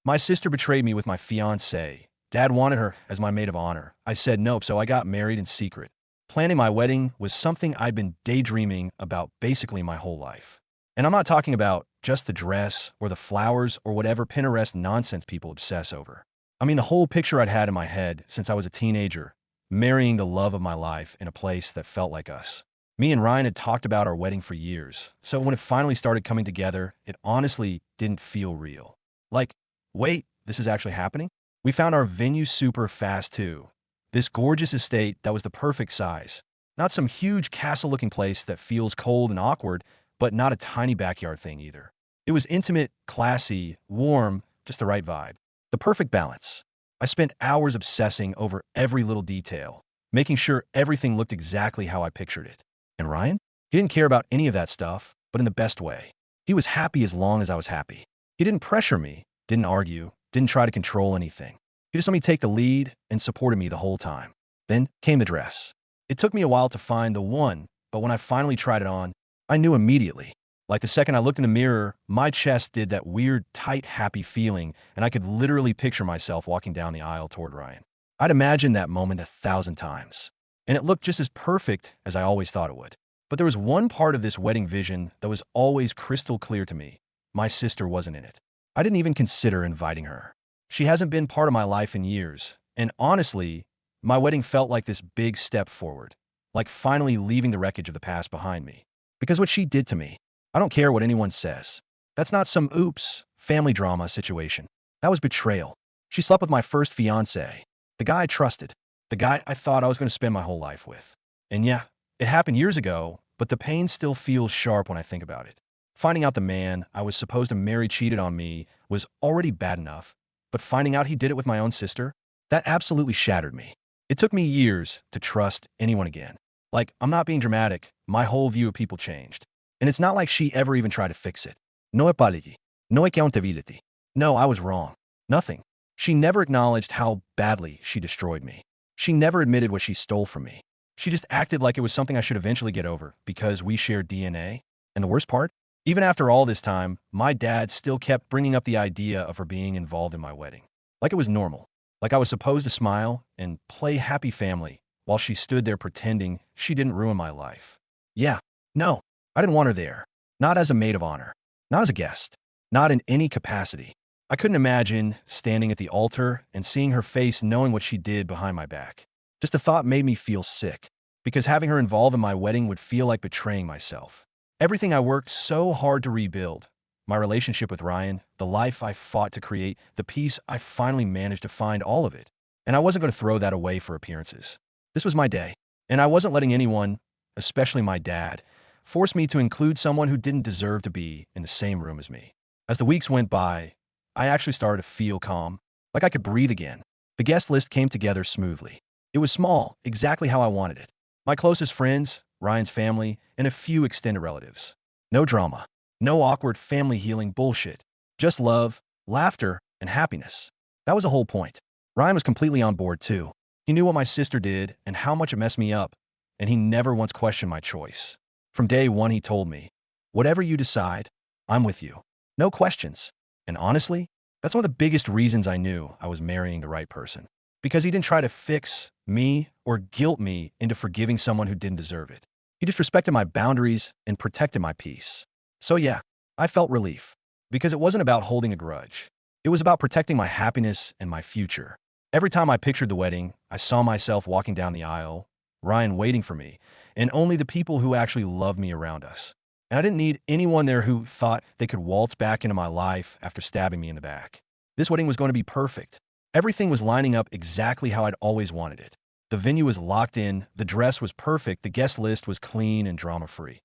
My sister betrayed me with my fiancé. Dad wanted her as my maid of honor. I said nope, so I got married in secret. Planning my wedding was something I'd been daydreaming about basically my whole life. And I'm not talking about just the dress or the flowers or whatever Pinterest nonsense people obsess over. I mean the whole picture I'd had in my head since I was a teenager, marrying the love of my life in a place that felt like us. Me and Ryan had talked about our wedding for years, so when it finally started coming together, it honestly didn't feel real. Like, wait, this is actually happening? We found our venue super fast too. This gorgeous estate that was the perfect size. Not some huge castle-looking place that feels cold and awkward, but not a tiny backyard thing either. It was intimate, classy, warm, just the right vibe. The perfect balance. I spent hours obsessing over every little detail, making sure everything looked exactly how I pictured it. And Ryan? He didn't care about any of that stuff, but in the best way. He was happy as long as I was happy. He didn't pressure me, didn't argue, didn't try to control anything. He just let me take the lead and supported me the whole time. Then came the dress. It took me a while to find the one, but when I finally tried it on, I knew immediately. Like the second I looked in the mirror, my chest did that weird, tight, happy feeling, and I could literally picture myself walking down the aisle toward Ryan. I'd imagined that moment 1,000 times, and it looked just as perfect as I always thought it would. But there was one part of this wedding vision that was always crystal clear to me. My sister wasn't in it. I didn't even consider inviting her. She hasn't been part of my life in years, and honestly, my wedding felt like this big step forward, like finally leaving the wreckage of the past behind me. Because what she did to me, I don't care what anyone says. That's not some oops, family drama situation. That was betrayal. She slept with my first fiancé, the guy I trusted, the guy I thought I was going to spend my whole life with. And yeah, it happened years ago, but the pain still feels sharp when I think about it. Finding out the man I was supposed to marry cheated on me was already bad enough, but finding out he did it with my own sister, that absolutely shattered me. It took me years to trust anyone again. Like, I'm not being dramatic, my whole view of people changed. And it's not like she ever even tried to fix it. No apology. No accountability. No, I was wrong. Nothing. She never acknowledged how badly she destroyed me. She never admitted what she stole from me. She just acted like it was something I should eventually get over because we shared DNA. And the worst part? Even after all this time, my dad still kept bringing up the idea of her being involved in my wedding. Like it was normal. Like I was supposed to smile and play happy family while she stood there pretending she didn't ruin my life. Yeah, no, I didn't want her there. Not as a maid of honor. Not as a guest. Not in any capacity. I couldn't imagine standing at the altar and seeing her face knowing what she did behind my back. Just the thought made me feel sick, because having her involved in my wedding would feel like betraying myself. Everything I worked so hard to rebuild, my relationship with Ryan, the life I fought to create, the peace I finally managed to find, all of it. And I wasn't going to throw that away for appearances. This was my day, and I wasn't letting anyone, especially my dad, force me to include someone who didn't deserve to be in the same room as me. As the weeks went by, I actually started to feel calm, like I could breathe again. The guest list came together smoothly. It was small, exactly how I wanted it. My closest friends, Ryan's family, and a few extended relatives. No drama. No awkward family healing bullshit. Just love, laughter, and happiness. That was the whole point. Ryan was completely on board too. He knew what my sister did and how much it messed me up, and he never once questioned my choice. From day one, he told me, "Whatever you decide, I'm with you. No questions." And honestly, that's one of the biggest reasons I knew I was marrying the right person. Because he didn't try to fix me or guilt me into forgiving someone who didn't deserve it. He just respected my boundaries and protected my peace. So yeah, I felt relief. Because it wasn't about holding a grudge. It was about protecting my happiness and my future. Every time I pictured the wedding, I saw myself walking down the aisle, Ryan waiting for me, and only the people who actually loved me around us. And I didn't need anyone there who thought they could waltz back into my life after stabbing me in the back. This wedding was going to be perfect. Everything was lining up exactly how I'd always wanted it. The venue was locked in, the dress was perfect, the guest list was clean and drama-free.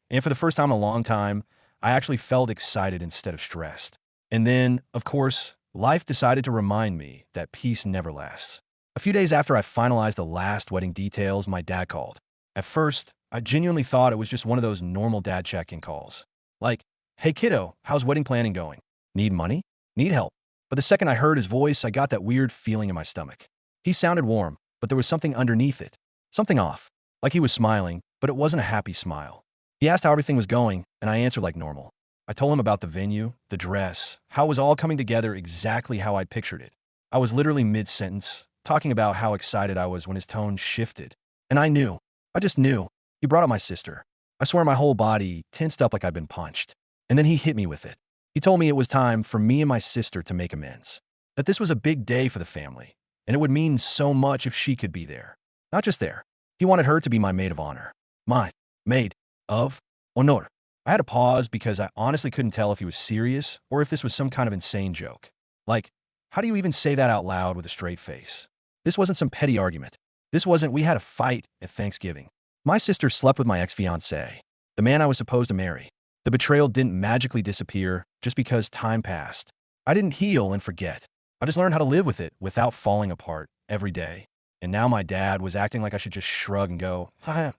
And for the first time in a long time, I actually felt excited instead of stressed. And then, of course, life decided to remind me that peace never lasts. A few days after I finalized the last wedding details, my dad called. At first, I genuinely thought it was just one of those normal dad check-in calls. Like, "Hey kiddo, how's wedding planning going? Need money? Need help?" But the second I heard his voice, I got that weird feeling in my stomach. He sounded warm, but there was something underneath it. Something off. Like he was smiling, but it wasn't a happy smile. He asked how everything was going, and I answered like normal. I told him about the venue, the dress, how it was all coming together exactly how I pictured it. I was literally mid-sentence, talking about how excited I was when his tone shifted. And I knew. I just knew. He brought up my sister. I swear my whole body tensed up like I'd been punched. And then he hit me with it. He told me it was time for me and my sister to make amends. That this was a big day for the family, and it would mean so much if she could be there. Not just there. He wanted her to be my maid of honor. My maid of honor. I had to pause because I honestly couldn't tell if he was serious or if this was some kind of insane joke. Like, how do you even say that out loud with a straight face? This wasn't some petty argument. This wasn't we had a fight at Thanksgiving. My sister slept with my ex-fiancé, the man I was supposed to marry. The betrayal didn't magically disappear just because time passed. I didn't heal and forget. I just learned how to live with it without falling apart every day. And now my dad was acting like I should just shrug and go, haha,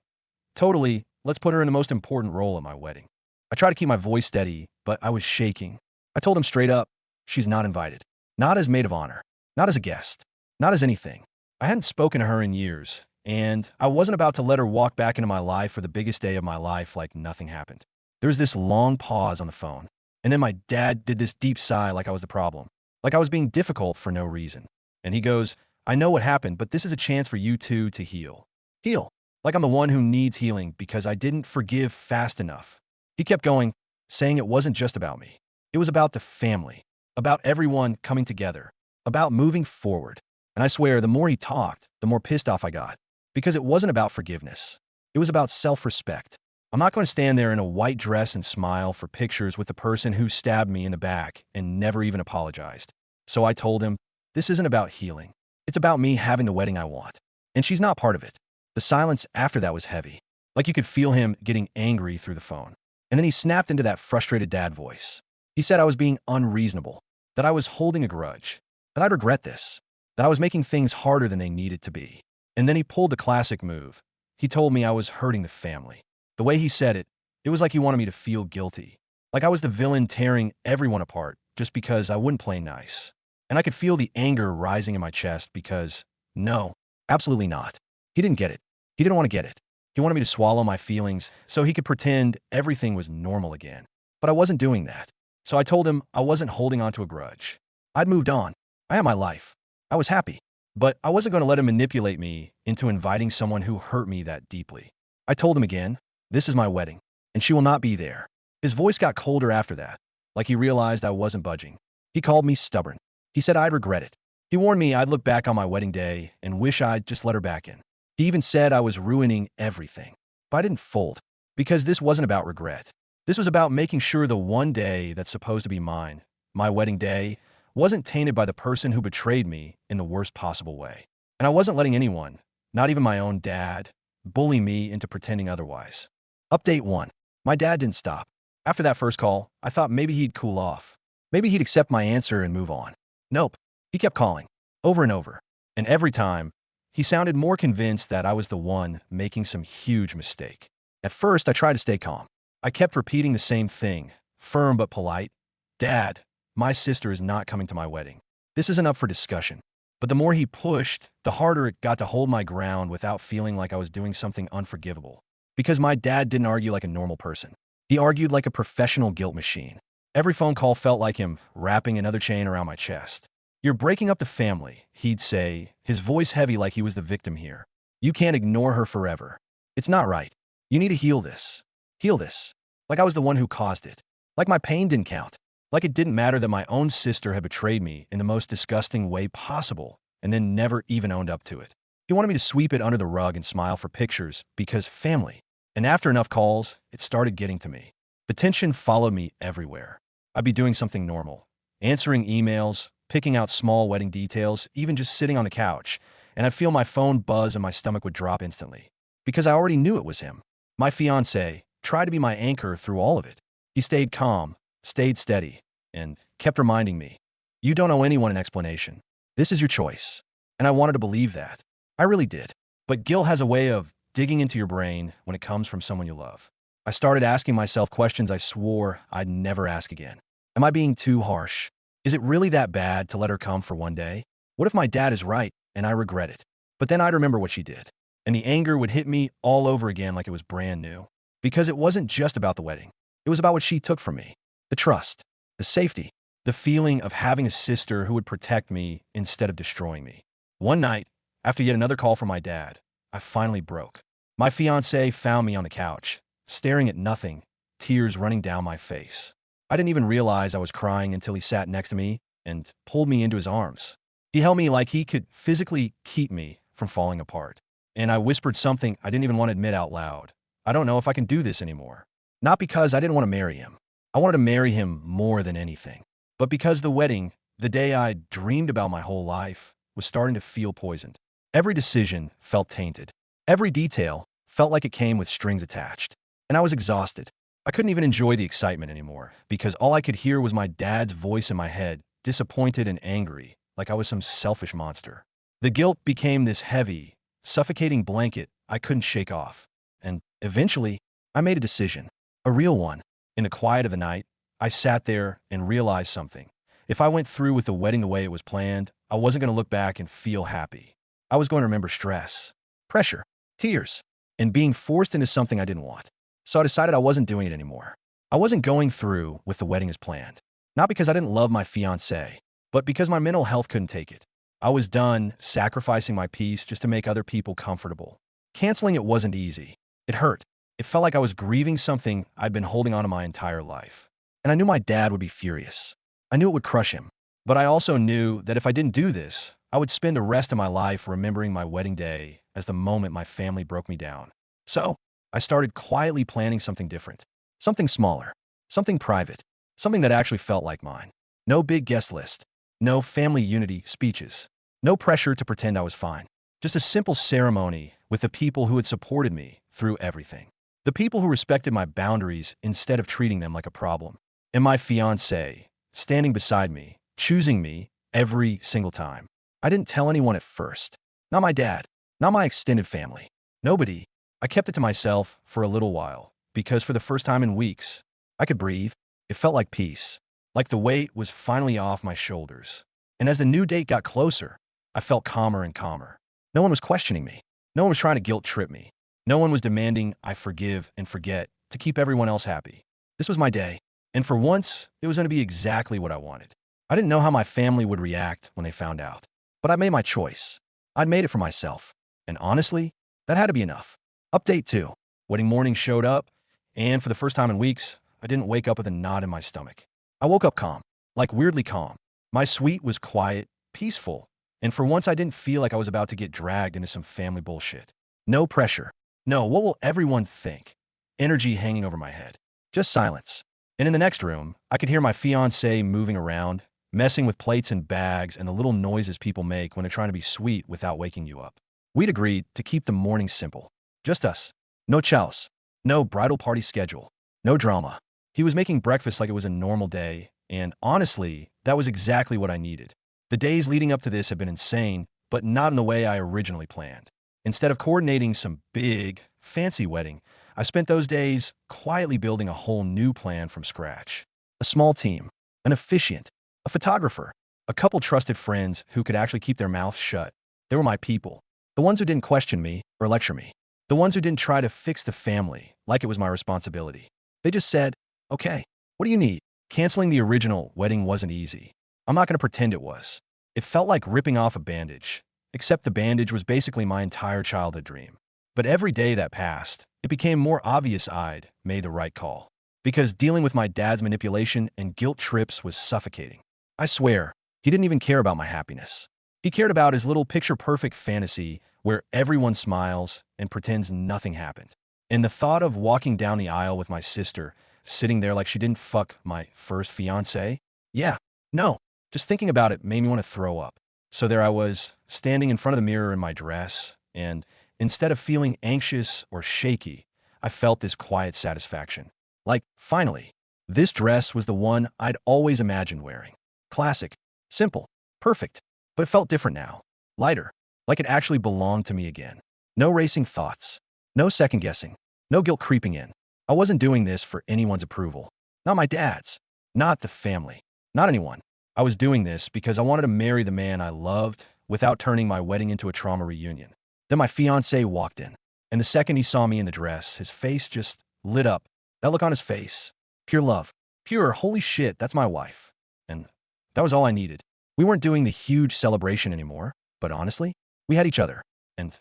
totally, let's put her in the most important role at my wedding. I tried to keep my voice steady, but I was shaking. I told him straight up, she's not invited. Not as maid of honor. Not as a guest. Not as anything. I hadn't spoken to her in years, and I wasn't about to let her walk back into my life for the biggest day of my life like nothing happened. There was this long pause on the phone, and then my dad did this deep sigh like I was the problem, like I was being difficult for no reason. And he goes, I know what happened, but this is a chance for you two to heal. Heal. Like I'm the one who needs healing because I didn't forgive fast enough. He kept going, saying it wasn't just about me. It was about the family, about everyone coming together, about moving forward. And I swear, the more he talked, the more pissed off I got. Because it wasn't about forgiveness. It was about self-respect. I'm not going to stand there in a white dress and smile for pictures with the person who stabbed me in the back and never even apologized. So I told him, this isn't about healing. It's about me having the wedding I want. And she's not part of it. The silence after that was heavy. Like you could feel him getting angry through the phone. And then he snapped into that frustrated dad voice. He said I was being unreasonable, that I was holding a grudge, that I'd regret this, that I was making things harder than they needed to be. And then he pulled the classic move. He told me I was hurting the family. The way he said it, it was like he wanted me to feel guilty. Like I was the villain tearing everyone apart just because I wouldn't play nice. And I could feel the anger rising in my chest because, no, absolutely not. He didn't get it. He didn't want to get it. He wanted me to swallow my feelings so he could pretend everything was normal again. But I wasn't doing that. So I told him I wasn't holding on to a grudge. I'd moved on. I had my life. I was happy. But I wasn't going to let him manipulate me into inviting someone who hurt me that deeply. I told him again, this is my wedding, and she will not be there. His voice got colder after that, like he realized I wasn't budging. He called me stubborn. He said I'd regret it. He warned me I'd look back on my wedding day and wish I'd just let her back in. He even said I was ruining everything. But I didn't fold, because this wasn't about regret. This was about making sure the one day that's supposed to be mine, my wedding day, wasn't tainted by the person who betrayed me in the worst possible way. And I wasn't letting anyone, not even my own dad, bully me into pretending otherwise. Update 1. My dad didn't stop. After that first call, I thought maybe he'd cool off. Maybe he'd accept my answer and move on. Nope. He kept calling, over and over. And every time, he sounded more convinced that I was the one making some huge mistake. At first, I tried to stay calm. I kept repeating the same thing, firm but polite. Dad, my sister is not coming to my wedding. This isn't up for discussion. But the more he pushed, the harder it got to hold my ground without feeling like I was doing something unforgivable. Because my dad didn't argue like a normal person. He argued like a professional guilt machine. Every phone call felt like him wrapping another chain around my chest. You're breaking up the family, he'd say, his voice heavy like he was the victim here. You can't ignore her forever. It's not right. You need to heal this. Heal this. Like I was the one who caused it. Like my pain didn't count. Like it didn't matter that my own sister had betrayed me in the most disgusting way possible and then never even owned up to it. He wanted me to sweep it under the rug and smile for pictures because family. And after enough calls, it started getting to me. The tension followed me everywhere. I'd be doing something normal, answering emails, picking out small wedding details, even just sitting on the couch, and I'd feel my phone buzz and my stomach would drop instantly. Because I already knew it was him. My fiancé tried to be my anchor through all of it. He stayed calm, stayed steady, and kept reminding me, you don't owe anyone an explanation. This is your choice. And I wanted to believe that. I really did. But guilt has a way of digging into your brain when it comes from someone you love. I started asking myself questions I swore I'd never ask again. Am I being too harsh? Is it really that bad to let her come for one day? What if my dad is right and I regret it? But then I'd remember what she did, and the anger would hit me all over again like it was brand new. Because it wasn't just about the wedding. It was about what she took from me. The trust, the safety, the feeling of having a sister who would protect me instead of destroying me. One night, after yet another call from my dad, I finally broke. My fiancé found me on the couch, staring at nothing, tears running down my face. I didn't even realize I was crying until he sat next to me and pulled me into his arms. He held me like he could physically keep me from falling apart. And I whispered something I didn't even want to admit out loud. I don't know if I can do this anymore. Not because I didn't want to marry him. I wanted to marry him more than anything. But because the wedding, the day I dreamed about my whole life, was starting to feel poisoned. Every decision felt tainted. Every detail felt like it came with strings attached. And I was exhausted. I couldn't even enjoy the excitement anymore because all I could hear was my dad's voice in my head, disappointed and angry, like I was some selfish monster. The guilt became this heavy, suffocating blanket I couldn't shake off. And eventually, I made a decision. A real one. In the quiet of the night, I sat there and realized something. If I went through with the wedding the way it was planned, I wasn't going to look back and feel happy. I was going to remember stress, pressure, tears, and being forced into something I didn't want. So I decided I wasn't doing it anymore. I wasn't going through with the wedding as planned. Not because I didn't love my fiancé, but because my mental health couldn't take it. I was done sacrificing my peace just to make other people comfortable. Canceling it wasn't easy. It hurt. It felt like I was grieving something I'd been holding on to my entire life. And I knew my dad would be furious. I knew it would crush him. But I also knew that if I didn't do this, I would spend the rest of my life remembering my wedding day as the moment my family broke me down. So, I started quietly planning something different. Something smaller. Something private. Something that actually felt like mine. No big guest list. No family unity speeches. No pressure to pretend I was fine. Just a simple ceremony with the people who had supported me through everything. The people who respected my boundaries instead of treating them like a problem. And my fiancé, standing beside me, choosing me every single time. I didn't tell anyone at first. Not my dad. Not my extended family. Nobody. I kept it to myself for a little while, because for the first time in weeks, I could breathe. It felt like peace. Like the weight was finally off my shoulders. And as the new date got closer, I felt calmer and calmer. No one was questioning me. No one was trying to guilt trip me. No one was demanding I forgive and forget to keep everyone else happy. This was my day. And for once, it was going to be exactly what I wanted. I didn't know how my family would react when they found out. But I made my choice. I'd made it for myself. And honestly, that had to be enough. Update 2. Wedding morning showed up, and for the first time in weeks, I didn't wake up with a knot in my stomach. I woke up calm, like weirdly calm. My suite was quiet, peaceful, and for once I didn't feel like I was about to get dragged into some family bullshit. No pressure. No, what will everyone think? Energy hanging over my head. Just silence. And in the next room, I could hear my fiancé moving around, messing with plates and bags and the little noises people make when they're trying to be sweet without waking you up. We'd agreed to keep the morning simple. Just us. No chows. No bridal party schedule. No drama. He was making breakfast like it was a normal day, and honestly, that was exactly what I needed. The days leading up to this had been insane, but not in the way I originally planned. Instead of coordinating some big, fancy wedding, I spent those days quietly building a whole new plan from scratch. A small team, an officiant, a photographer, a couple trusted friends who could actually keep their mouths shut. They were my people. The ones who didn't question me or lecture me. The ones who didn't try to fix the family like it was my responsibility. They just said, okay, what do you need? Canceling the original wedding wasn't easy. I'm not going to pretend it was. It felt like ripping off a bandage, except the bandage was basically my entire childhood dream. But every day that passed, it became more obvious I'd made the right call. Because dealing with my dad's manipulation and guilt trips was suffocating. I swear, he didn't even care about my happiness. He cared about his little picture-perfect fantasy where everyone smiles and pretends nothing happened. And the thought of walking down the aisle with my sister, sitting there like she didn't fuck my first fiancé? Yeah, no. Just thinking about it made me want to throw up. So there I was, standing in front of the mirror in my dress, and instead of feeling anxious or shaky, I felt this quiet satisfaction. Like, finally, this dress was the one I'd always imagined wearing. Classic, simple, perfect, but it felt different now. Lighter, like it actually belonged to me again. No racing thoughts, no second guessing, no guilt creeping in. I wasn't doing this for anyone's approval. Not my dad's, not the family, not anyone. I was doing this because I wanted to marry the man I loved without turning my wedding into a trauma reunion. Then my fiancé walked in, and the second he saw me in the dress, his face just lit up. That look on his face, pure love. Pure, holy shit, that's my wife. And that was all I needed. We weren't doing the huge celebration anymore, but honestly, we had each other. And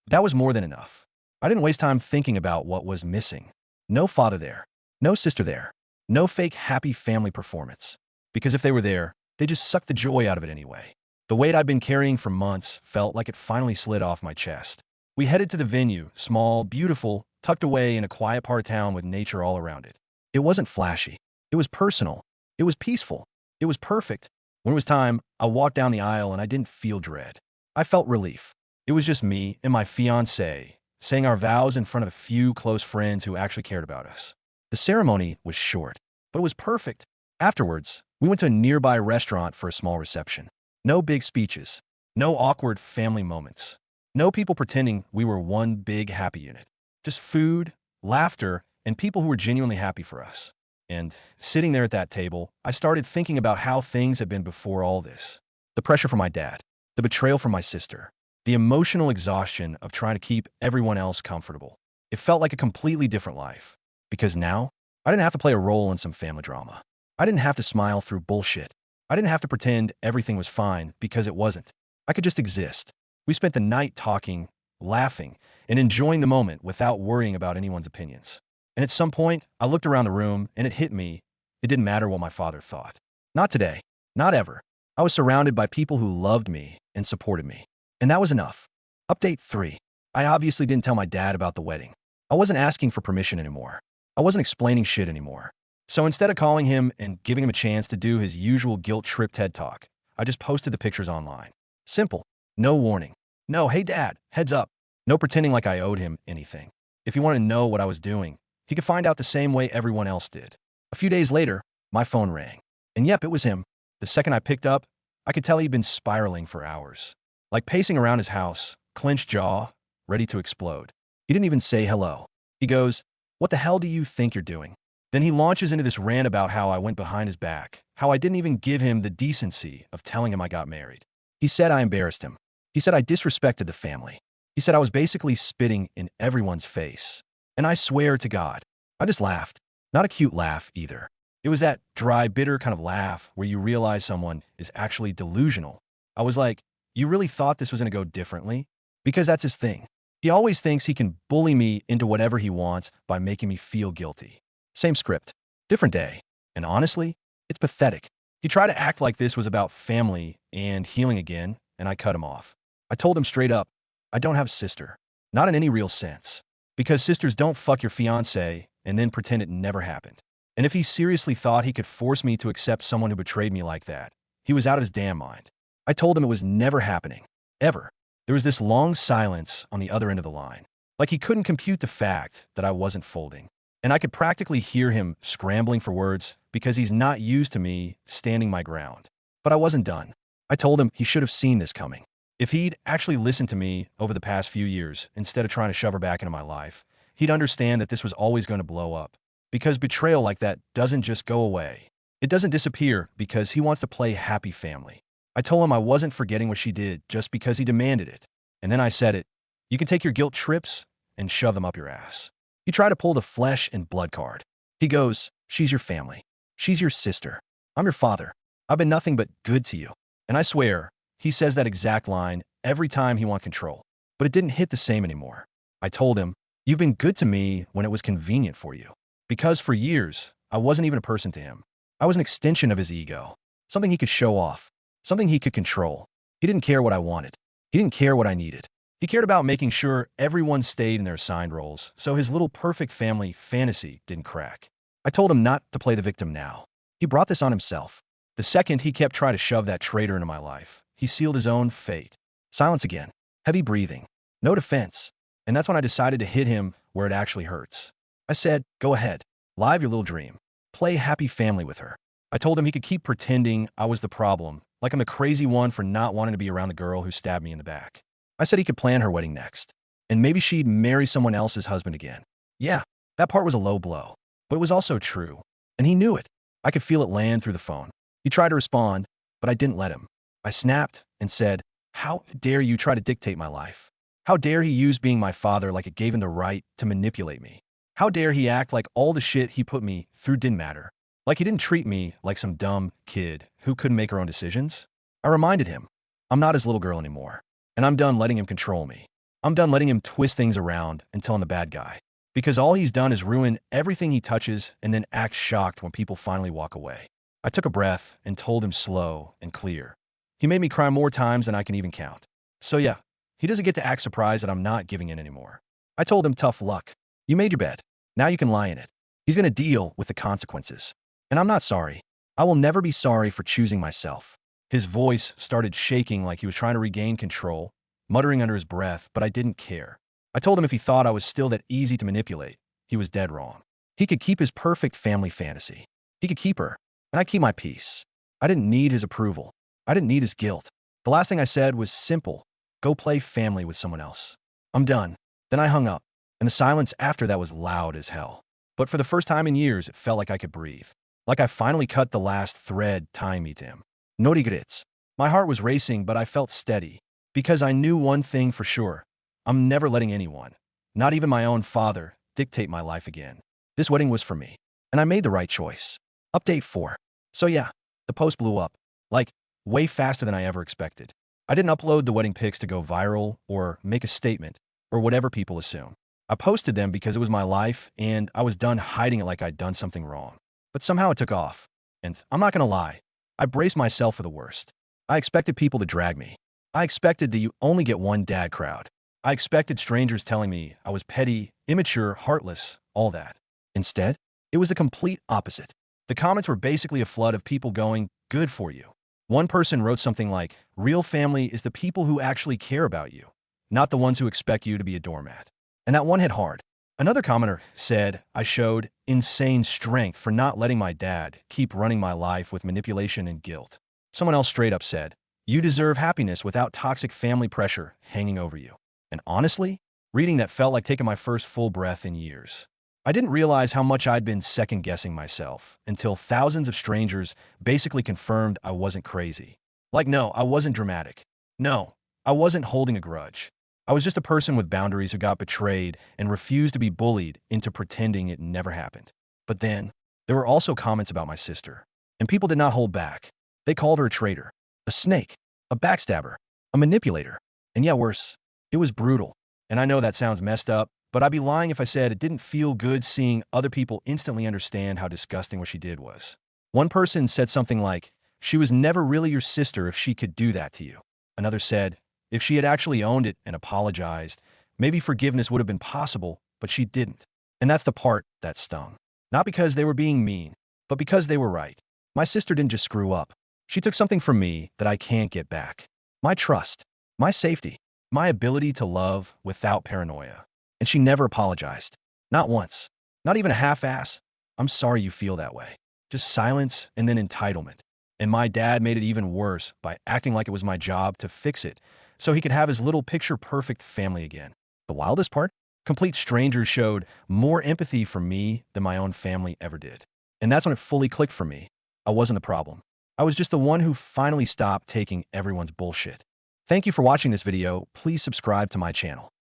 that was more than enough. I didn't waste time thinking about what was missing. No father there. No sister there. No fake happy family performance. Because if they were there, they just sucked the joy out of it anyway. The weight I'd been carrying for months felt like it finally slid off my chest. We headed to the venue, small, beautiful, tucked away in a quiet part of town with nature all around it. It wasn't flashy. It was personal. It was peaceful. It was perfect. When it was time, I walked down the aisle and I didn't feel dread. I felt relief. It was just me and my fiancé saying our vows in front of a few close friends who actually cared about us. The ceremony was short, but it was perfect. Afterwards, we went to a nearby restaurant for a small reception. No big speeches. No awkward family moments. No people pretending we were one big happy unit. Just food, laughter, and people who were genuinely happy for us. And sitting there at that table, I started thinking about how things had been before all this. The pressure from my dad, the betrayal from my sister, the emotional exhaustion of trying to keep everyone else comfortable. It felt like a completely different life. Because now, I didn't have to play a role in some family drama. I didn't have to smile through bullshit. I didn't have to pretend everything was fine because it wasn't. I could just exist. We spent the night talking, laughing, and enjoying the moment without worrying about anyone's opinions. And at some point, I looked around the room and it hit me. It didn't matter what my father thought. Not today. Not ever. I was surrounded by people who loved me and supported me. And that was enough. Update 3. I obviously didn't tell my dad about the wedding. I wasn't asking for permission anymore. I wasn't explaining shit anymore. So instead of calling him and giving him a chance to do his usual guilt-trip TED Talk, I just posted the pictures online. Simple. No warning. No, hey dad, heads up. No pretending like I owed him anything. If he wanted to know what I was doing, he could find out the same way everyone else did. A few days later, my phone rang. And yep, it was him. The second I picked up, I could tell he'd been spiraling for hours. Like pacing around his house, clenched jaw, ready to explode. He didn't even say hello. He goes, "What the hell do you think you're doing?" Then he launches into this rant about how I went behind his back, how I didn't even give him the decency of telling him I got married. He said I embarrassed him. He said I disrespected the family. He said I was basically spitting in everyone's face. And I swear to God, I just laughed. Not a cute laugh either. It was that dry, bitter kind of laugh where you realize someone is actually delusional. I was like, you really thought this was going to go differently? Because that's his thing. He always thinks he can bully me into whatever he wants by making me feel guilty. Same script, different day. And honestly, it's pathetic. He tried to act like this was about family and healing again, and I cut him off. I told him straight up, I don't have a sister. Not in any real sense. Because sisters don't fuck your fiancé and then pretend it never happened. And if he seriously thought he could force me to accept someone who betrayed me like that, he was out of his damn mind. I told him it was never happening. Ever. There was this long silence on the other end of the line. Like he couldn't compute the fact that I wasn't folding. And I could practically hear him scrambling for words because he's not used to me standing my ground. But I wasn't done. I told him he should have seen this coming. If he'd actually listened to me over the past few years instead of trying to shove her back into my life, he'd understand that this was always going to blow up. Because betrayal like that doesn't just go away. It doesn't disappear because he wants to play happy family. I told him I wasn't forgetting what she did just because he demanded it. And then I said it. You can take your guilt trips and shove them up your ass. He tried to pull the flesh and blood card. He goes, she's your family. She's your sister. I'm your father. I've been nothing but good to you. And I swear, he says that exact line every time he wants control. But it didn't hit the same anymore. I told him, you've been good to me when it was convenient for you. Because for years, I wasn't even a person to him. I was an extension of his ego. Something he could show off. Something he could control. He didn't care what I wanted. He didn't care what I needed. He cared about making sure everyone stayed in their assigned roles, so his little perfect family fantasy didn't crack. I told him not to play the victim now. He brought this on himself. The second he kept trying to shove that traitor into my life, he sealed his own fate. Silence again. Heavy breathing. No defense. And that's when I decided to hit him where it actually hurts. I said, go ahead. Live your little dream. Play happy family with her. I told him he could keep pretending I was the problem, like I'm the crazy one for not wanting to be around the girl who stabbed me in the back. I said he could plan her wedding next. And maybe she'd marry someone else's husband again. Yeah, that part was a low blow. But it was also true. And he knew it. I could feel it land through the phone. He tried to respond, but I didn't let him. I snapped and said, how dare you try to dictate my life? How dare he use being my father like it gave him the right to manipulate me? How dare he act like all the shit he put me through didn't matter? Like he didn't treat me like some dumb kid who couldn't make her own decisions. I reminded him, I'm not his little girl anymore, and I'm done letting him control me. I'm done letting him twist things around until I'm the bad guy. Because all he's done is ruin everything he touches and then act shocked when people finally walk away. I took a breath and told him slow and clear. He made me cry more times than I can even count. So yeah, he doesn't get to act surprised that I'm not giving in anymore. I told him tough luck. You made your bed. Now you can lie in it. He's going to deal with the consequences. And I'm not sorry. I will never be sorry for choosing myself. His voice started shaking like he was trying to regain control, muttering under his breath, but I didn't care. I told him if he thought I was still that easy to manipulate, he was dead wrong. He could keep his perfect family fantasy. He could keep her, and I'd keep my peace. I didn't need his approval. I didn't need his guilt. The last thing I said was simple. Go play family with someone else. I'm done. Then I hung up, and the silence after that was loud as hell. But for the first time in years, it felt like I could breathe. Like I finally cut the last thread tying me to him. No regrets. My heart was racing, but I felt steady. Because I knew one thing for sure. I'm never letting anyone, not even my own father, dictate my life again. This wedding was for me, and I made the right choice. Update 4. So yeah, the post blew up. Like, way faster than I ever expected. I didn't upload the wedding pics to go viral or make a statement, or whatever people assume. I posted them because it was my life, and I was done hiding it like I'd done something wrong. But somehow it took off. And I'm not gonna lie, I braced myself for the worst. I expected people to drag me. I expected the you only get one dad crowd. I expected strangers telling me I was petty, immature, heartless, all that. Instead, it was the complete opposite. The comments were basically a flood of people going, good for you. One person wrote something like, real family is the people who actually care about you, not the ones who expect you to be a doormat. And that one hit hard. Another commenter said I showed insane strength for not letting my dad keep running my life with manipulation and guilt. Someone else straight up said, you deserve happiness without toxic family pressure hanging over you. And honestly, reading that felt like taking my first full breath in years. I didn't realize how much I'd been second-guessing myself until thousands of strangers basically confirmed I wasn't crazy. Like, no, I wasn't dramatic. No, I wasn't holding a grudge. I was just a person with boundaries who got betrayed and refused to be bullied into pretending it never happened. But then, there were also comments about my sister. And people did not hold back. They called her a traitor, a snake, a backstabber, a manipulator. And yeah, worse. It was brutal. And I know that sounds messed up, but I'd be lying if I said it didn't feel good seeing other people instantly understand how disgusting what she did was. One person said something like, she was never really your sister if she could do that to you. Another said, if she had actually owned it and apologized, maybe forgiveness would have been possible, but she didn't. And that's the part that stung. Not because they were being mean, but because they were right. My sister didn't just screw up. She took something from me that I can't get back. My trust, my safety, my ability to love without paranoia. And she never apologized. Not once. Not even a half-ass. I'm sorry you feel that way. Just silence and then entitlement. And my dad made it even worse by acting like it was my job to fix it so he could have his little picture-perfect family again. The wildest part? Complete strangers showed more empathy for me than my own family ever did. And that's when it fully clicked for me. I wasn't the problem. I was just the one who finally stopped taking everyone's bullshit. Thank you for watching this video. Please subscribe to my channel.